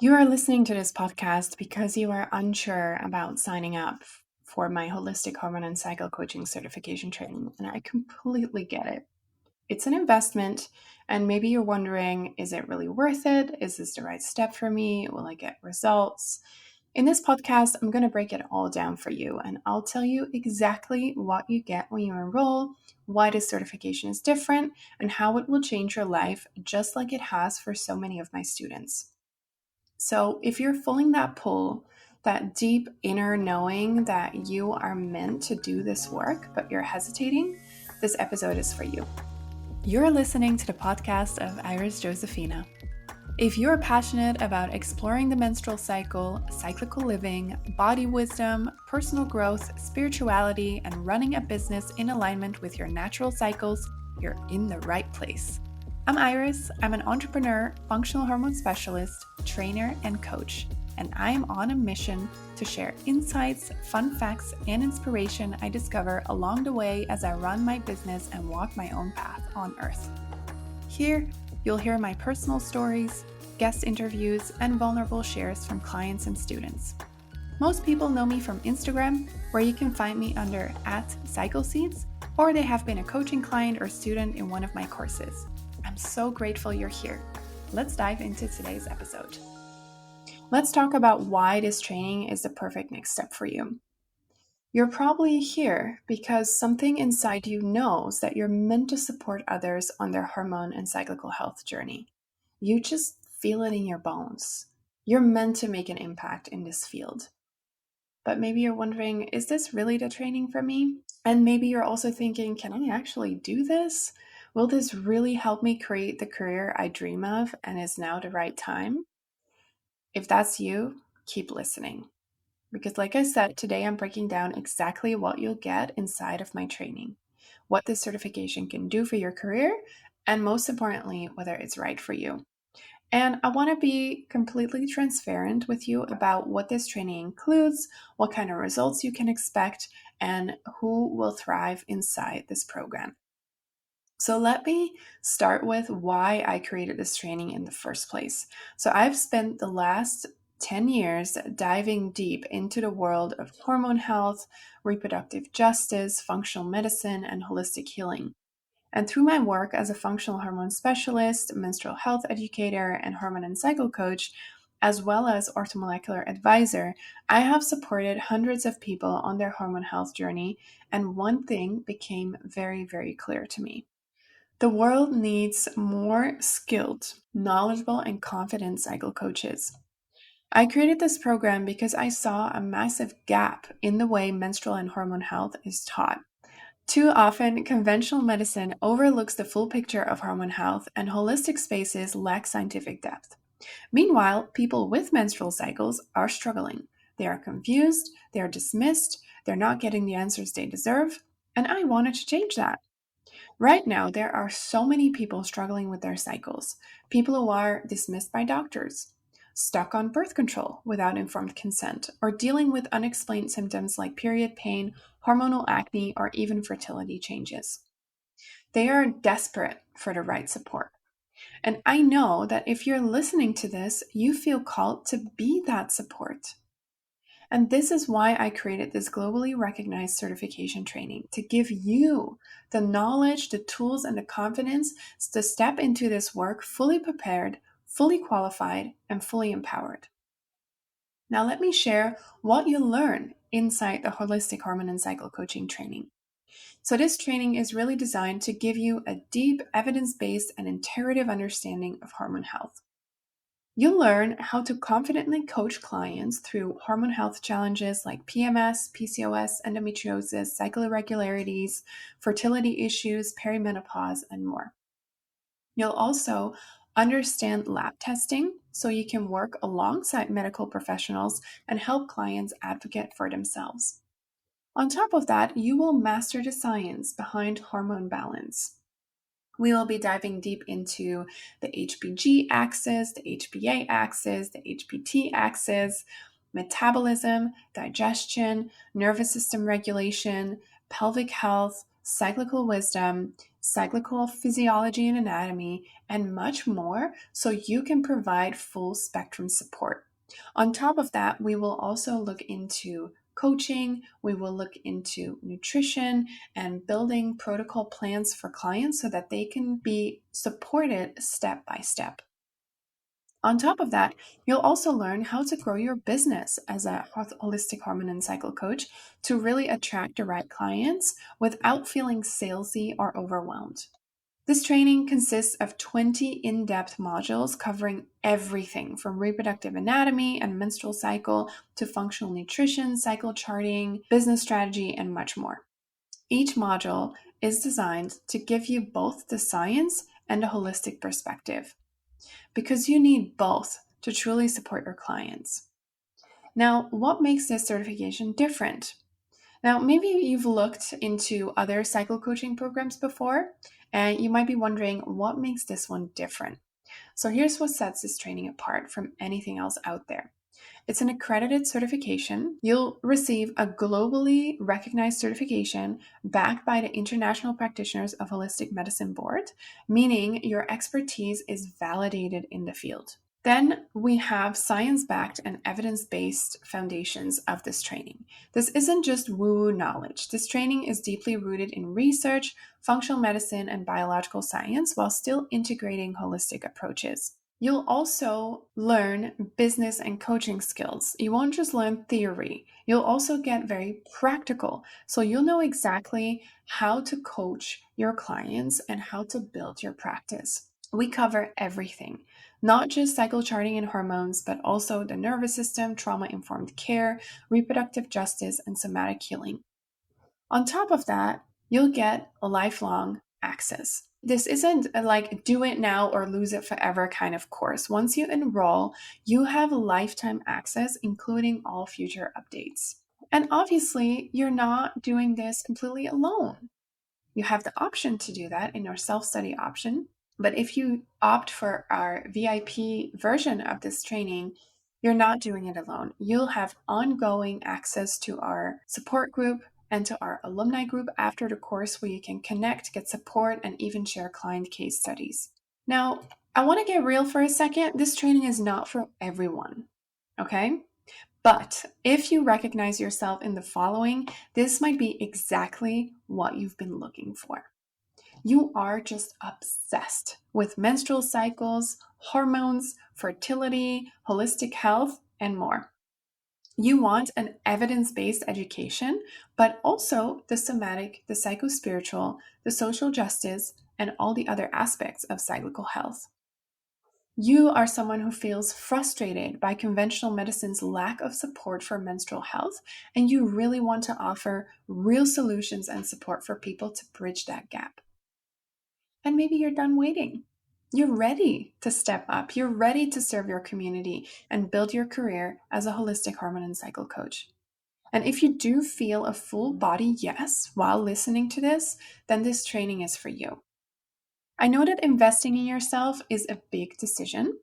You are listening to this podcast because you are unsure about signing up for my holistic hormone and cycle coaching certification training, and I completely get it. It's an investment, and maybe you're wondering, is it really worth it? Is this the right step for me? Will I get results? In this podcast, I'm going to break it all down for you, and I'll tell you exactly what you get when you enroll, why this certification is different, and how it will change your life, just like it has for so many of my students. So, if you're feeling that pull, that deep inner knowing that you are meant to do this work, but you're hesitating, this episode is for you. You're listening to the podcast of Iris Josephina. If you're passionate about exploring the menstrual cycle, cyclical living, body wisdom, personal growth, spirituality, and running a business in alignment with your natural cycles, you're in the right place. I'm Iris. I'm an entrepreneur, functional hormone specialist, trainer, and coach, and I am on a mission to share insights, fun facts, and inspiration I discover along the way as I run my business and walk my own path on Earth. Here, you'll hear my personal stories, guest interviews, and vulnerable shares from clients and students. Most people know me from Instagram, where you can find me under @CycleSeeds, or they have been a coaching client or student in one of my courses. I'm so grateful you're here. Let's dive into today's episode. Let's talk about why this training is the perfect next step for you. You're probably here because something inside you knows that you're meant to support others on their hormone and cyclical health journey. You just feel it in your bones. You're meant to make an impact in this field. But maybe you're wondering, is this really the training for me? And maybe you're also thinking, can I actually do this? Will this really help me create the career I dream of and is now the right time? If that's you, keep listening. Because like I said, today I'm breaking down exactly what you'll get inside of my training, what this certification can do for your career, and most importantly, whether it's right for you. And I want to be completely transparent with you about what this training includes, what kind of results you can expect, and who will thrive inside this program. So let me start with why I created this training in the first place. So I've spent the last 10 years diving deep into the world of hormone health, reproductive justice, functional medicine, and holistic healing. And through my work as a functional hormone specialist, menstrual health educator, and hormone and cycle coach, as well as orthomolecular advisor, I have supported hundreds of people on their hormone health journey, and one thing became very, very clear to me. The world needs more skilled, knowledgeable, and confident cycle coaches. I created this program because I saw a massive gap in the way menstrual and hormone health is taught. Too often, conventional medicine overlooks the full picture of hormone health, and holistic spaces lack scientific depth. Meanwhile, people with menstrual cycles are struggling. They are confused, they are dismissed, they're not getting the answers they deserve, and I wanted to change that. Right now, there are so many people struggling with their cycles, people who are dismissed by doctors, stuck on birth control without informed consent, or dealing with unexplained symptoms like period pain, hormonal acne, or even fertility changes. They are desperate for the right support. And I know that if you're listening to this, you feel called to be that support. And this is why I created this globally recognized certification training to give you the knowledge, the tools, and the confidence to step into this work fully prepared, fully qualified, and fully empowered. Now, let me share what you learn inside the Holistic Hormone and Cycle Coaching training. So, this training is really designed to give you a deep, evidence based, and intuitive understanding of hormone health. You'll learn how to confidently coach clients through hormone health challenges like PMS, PCOS, endometriosis, cycle irregularities, fertility issues, perimenopause, and more. You'll also understand lab testing so you can work alongside medical professionals and help clients advocate for themselves. On top of that, you will master the science behind hormone balance. We will be diving deep into the HPG axis, the HPA axis, the HPT axis, metabolism, digestion, nervous system regulation, pelvic health, cyclical wisdom, cyclical physiology and anatomy, and much more, so you can provide full spectrum support. On top of that, we will also look into coaching, we will look into nutrition and building protocol plans for clients so that they can be supported step by step. On top of that, you'll also learn how to grow your business as a holistic hormone and cycle coach to really attract the right clients without feeling salesy or overwhelmed. This training consists of 20 in depth modules covering everything from reproductive anatomy and menstrual cycle to functional nutrition, cycle charting, business strategy, and much more. Each module is designed to give you both the science and a holistic perspective, because you need both to truly support your clients. Now, what makes this certification different? Now, maybe you've looked into other cycle coaching programs before, and you might be wondering what makes this one different. So here's what sets this training apart from anything else out there. It's an accredited certification. You'll receive a globally recognized certification backed by the International Practitioners of Holistic Medicine Board, meaning your expertise is validated in the field. Then we have science-backed and evidence-based foundations of this training. This isn't just woo-woo knowledge. This training is deeply rooted in research, functional medicine, and biological science while still integrating holistic approaches. You'll also learn business and coaching skills. You won't just learn theory. You'll also get very practical. So you'll know exactly how to coach your clients and how to build your practice. We cover everything, not just cycle charting and hormones, but also the nervous system, trauma-informed care, reproductive justice, and somatic healing. On top of that, you'll get a lifelong access. This isn't a like do it now or lose it forever kind of course. Once you enroll, you have lifetime access, including all future updates. And obviously, you're not doing this completely alone. You have the option to do that in our self-study option. But if you opt for our VIP version of this training, you're not doing it alone. You'll have ongoing access to our support group and to our alumni group after the course, where you can connect, get support, and even share client case studies. Now, I want to get real for a second. This training is not for everyone, okay? But if you recognize yourself in the following, this might be exactly what you've been looking for. You are just obsessed with menstrual cycles, hormones, fertility, holistic health, and more. You want an evidence-based education, but also the somatic, the psychospiritual, the social justice, and all the other aspects of cyclical health. You are someone who feels frustrated by conventional medicine's lack of support for menstrual health, and you really want to offer real solutions and support for people to bridge that gap. And maybe you're done waiting. You're ready to step up. You're ready to serve your community and build your career as a holistic hormone and cycle coach. And if you do feel a full body yes while listening to this, then this training is for you. I know that investing in yourself is a big decision.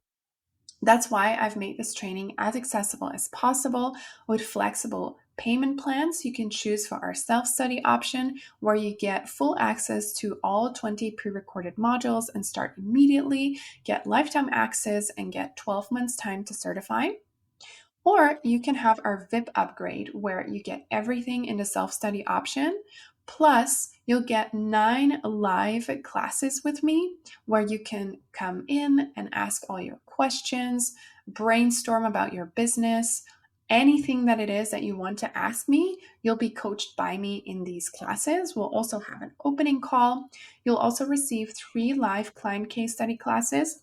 That's why I've made this training as accessible as possible with flexible payment plans you can choose for our self-study option, where you get full access to all 20 pre-recorded modules and start immediately, get lifetime access, and get 12 months time to certify. Or you can have our VIP upgrade, where you get everything in the self-study option, plus you'll get 9 live classes with me where you can come in and ask all your questions, brainstorm about your business, anything that it is that you want to ask me. You'll be coached by me in these classes. We'll also have an opening call. You'll also receive 3 live client case study classes,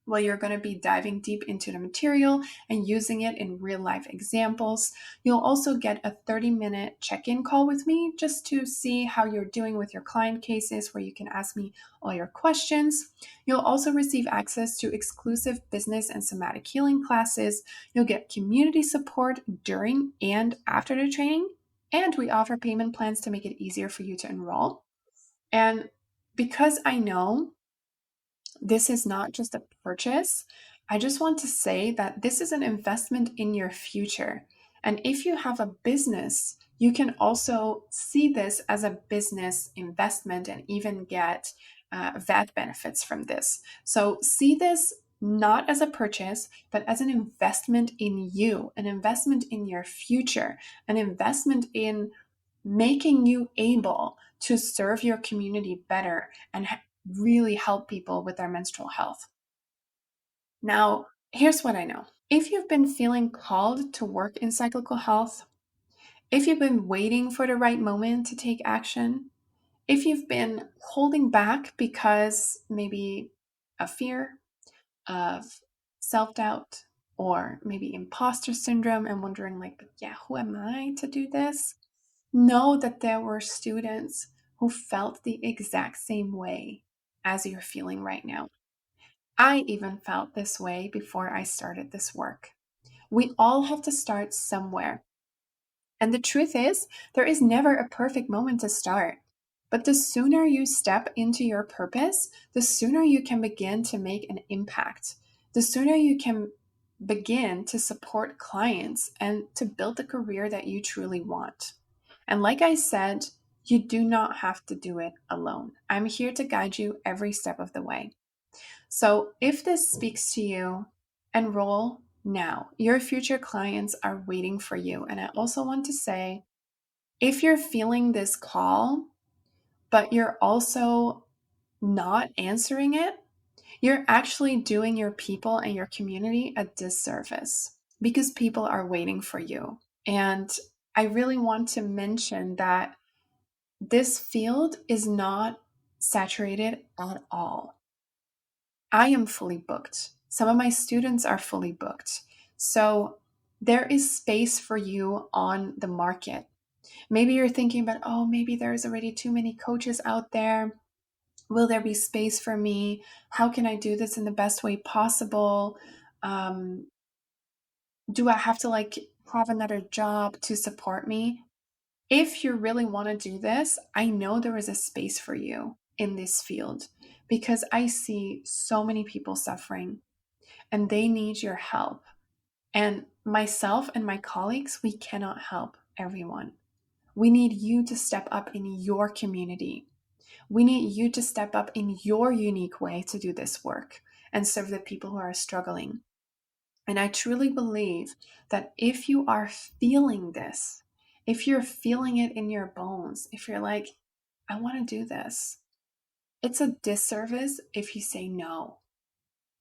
well, you're going to be diving deep into the material and using it in real life examples. You'll also get a 30-minute check-in call with me just to see how you're doing with your client cases, where you can ask me all your questions. You'll also receive access to exclusive business and somatic healing classes. You'll get community support during and after the training. And we offer payment plans to make it easier for you to enroll. And because I know this is not just a purchase, I just want to say that this is an investment in your future. And if you have a business, You can also see this as a business investment and even get VAT benefits from this. So see this not as a purchase, but as an investment in you, an investment in your future, an investment in making you able to serve your community better and really help people with their menstrual health. Now, here's what I know. If you've been feeling called to work in cyclical health, if you've been waiting for the right moment to take action, if you've been holding back because maybe of fear, of self doubt, or maybe imposter syndrome and wondering, like, but yeah, who am I to do this? Know that there were students who felt the exact same way as you're feeling right now. I even felt this way before I started this work. We all have to start somewhere. And the truth is, there is never a perfect moment to start. But the sooner you step into your purpose, the sooner you can begin to make an impact. The sooner you can begin to support clients and to build the career that you truly want. And like I said, you do not have to do it alone. I'm here to guide you every step of the way. So if this speaks to you, enroll now. Your future clients are waiting for you. And I also want to say, if you're feeling this call, but you're also not answering it, you're actually doing your people and your community a disservice because people are waiting for you. And I really want to mention that this field is not saturated at all. I am fully booked. Some of my students are fully booked. So there is space for you on the market. Maybe you're thinking about, oh, maybe there's already too many coaches out there. Will there be space for me? How can I do this in the best way possible? Do I have to have another job to support me? If you really want to do this, I know there is a space for you in this field because I see so many people suffering and they need your help. And myself and my colleagues, we cannot help everyone. We need you to step up in your community. We need you to step up in your unique way to do this work and serve the people who are struggling. And I truly believe that if you are feeling this, if you're feeling it in your bones, if you're like, I want to do this, it's a disservice if you say no.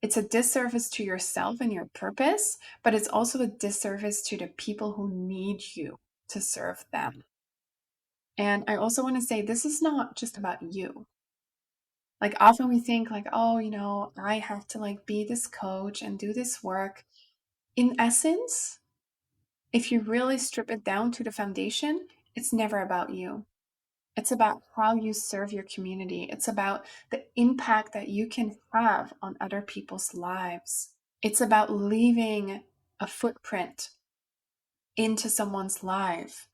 It's a disservice to yourself and your purpose, but it's also a disservice to the people who need you to serve them. And I also want to say this is not just about you. Like often we think like, oh, I have to be this coach and do this work. In essence, if you really strip it down to the foundation, it's never about you. It's about how you serve your community. It's about the impact that you can have on other people's lives. It's about leaving a footprint into someone's life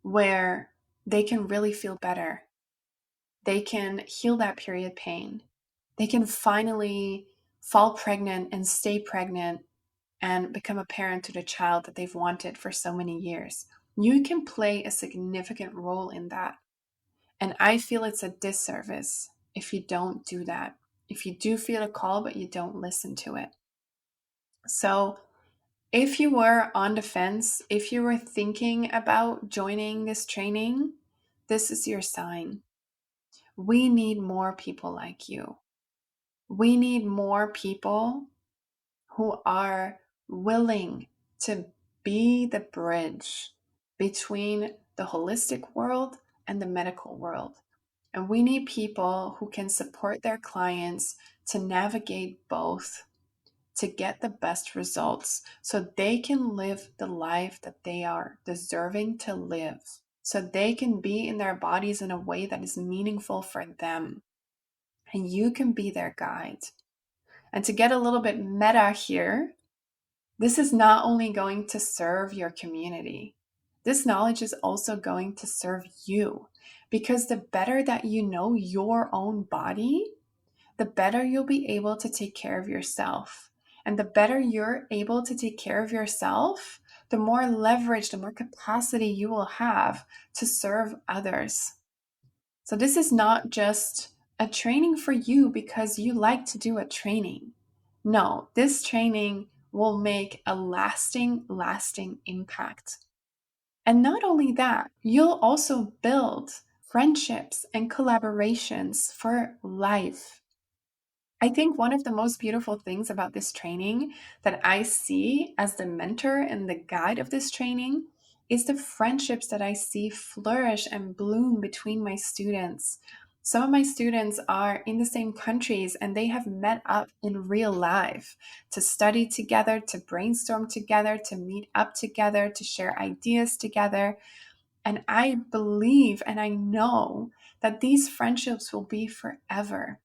where they can really feel better. They can heal that period pain. They can finally fall pregnant and stay pregnant and become a parent to the child that they've wanted for so many years. You can play a significant role in that. And I feel it's a disservice if you don't do that. If you do feel a call, but you don't listen to it. So if you were on the fence, if you were thinking about joining this training, this is your sign. We need more people like you. We need more people who are willing to be the bridge between the holistic world and the medical world. And we need people who can support their clients to navigate both to get the best results so they can live the life that they are deserving to live, so they can be in their bodies in a way that is meaningful for them. And you can be their guide. And to get a little bit meta here, this is not only going to serve your community, this knowledge is also going to serve you, because the better that you know your own body, the better you'll be able to take care of yourself. And the better you're able to take care of yourself, the more leverage, the more capacity you will have to serve others. So this is not just a training for you because you like to do a training. No, this training will make a lasting impact. And not only that, you'll also build friendships and collaborations for life. I think one of the most beautiful things about this training that I see as the mentor and the guide of this training is the friendships that I see flourish and bloom between my students. Some of my students are in the same countries and they have met up in real life to study together, to brainstorm together, to meet up together, to share ideas together. And I believe and I know that these friendships will be forever.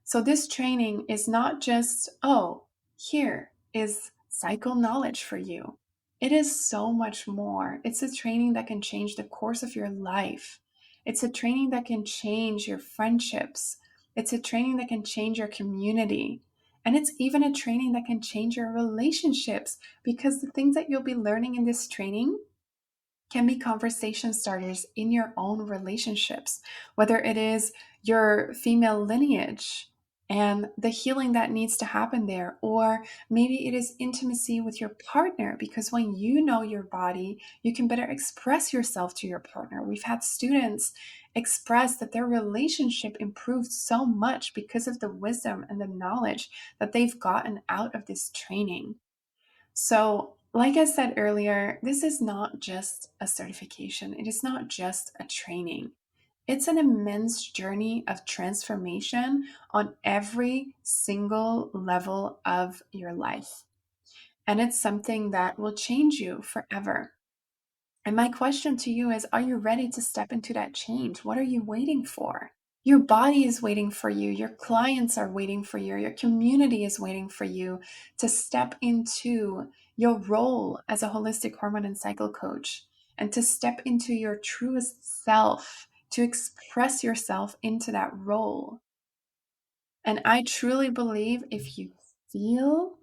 So this training is not just, oh, here is cycle knowledge for you. It is so much more. It's a training that can change the course of your life. It's a training that can change your friendships. It's a training that can change your community. And it's even a training that can change your relationships, because the things that you'll be learning in this training can be conversation starters in your own relationships, whether it is your female lineage and the healing that needs to happen there, or maybe it is intimacy with your partner, because when you know your body, you can better express yourself to your partner. We've had students express that their relationship improved so much because of the wisdom and the knowledge that they've gotten out of this training. So, like I said earlier, this is not just a certification. It is not just a training. It's an immense journey of transformation on every single level of your life. And it's something that will change you forever. And my question to you is, are you ready to step into that change? What are you waiting for? Your body is waiting for you. Your clients are waiting for you. Your community is waiting for you to step into your role as a holistic hormone and cycle coach, and to step into your truest self, to express yourself into that role. And I truly believe if you feel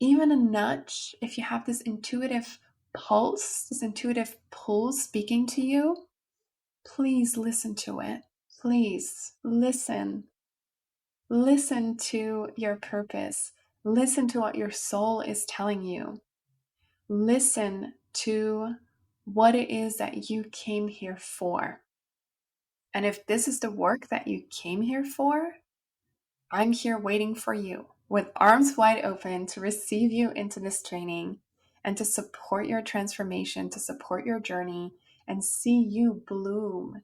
even a nudge, if you have this intuitive pulse, this intuitive pull speaking to you, please listen to it. Please listen. Listen to your purpose. Listen to what your soul is telling you. Listen to what it is that you came here for. And if this is the work that you came here for, I'm here waiting for you with arms wide open to receive you into this training and to support your transformation, to support your journey, and see you bloom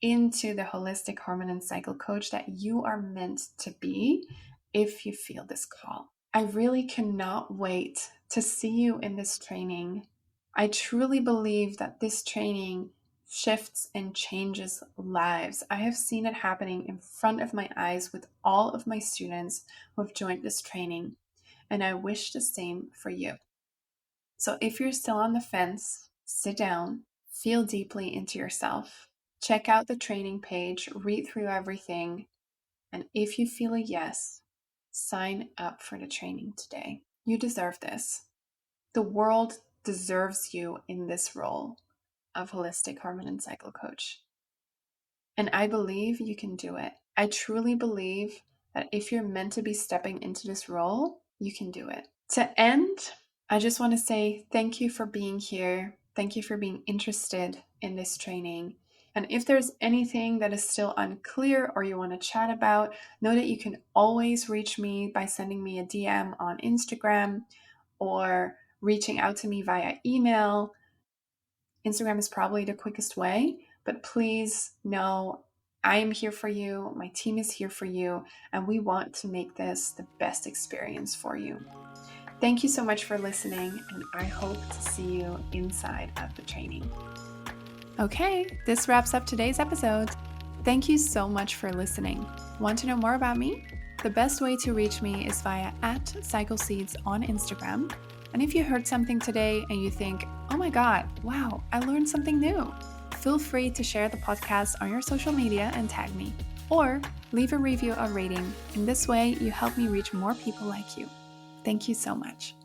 into the holistic hormone and cycle coach that you are meant to be if you feel this call. I really cannot wait to see you in this training. I truly believe that this training shifts and changes lives. I have seen it happening in front of my eyes with all of my students who have joined this training, and I wish the same for you. So if you're still on the fence, sit down, feel deeply into yourself, check out the training page, read through everything, and if you feel a yes, sign up for the training today. You deserve this. The world deserves you in this role of holistic hormone and cycle coach. And I believe you can do it. I truly believe that if you're meant to be stepping into this role, you can do it. To end, I just want to say thank you for being here. Thank you for being interested in this training. And if there's anything that is still unclear or you want to chat about, know that you can always reach me by sending me a DM on Instagram or reaching out to me via email. Instagram is probably the quickest way, but please know I am here for you. My team is here for you, and we want to make this the best experience for you. Thank you so much for listening, and I hope to see you inside of the training. Okay, this wraps up today's episode. Thank you so much for listening. Want to know more about me? The best way to reach me is via @CycleSeeds on Instagram. And if you heard something today and you think, oh my God, wow, I learned something new, feel free to share the podcast on your social media and tag me, or leave a review or rating. In this way, you help me reach more people like you. Thank you so much.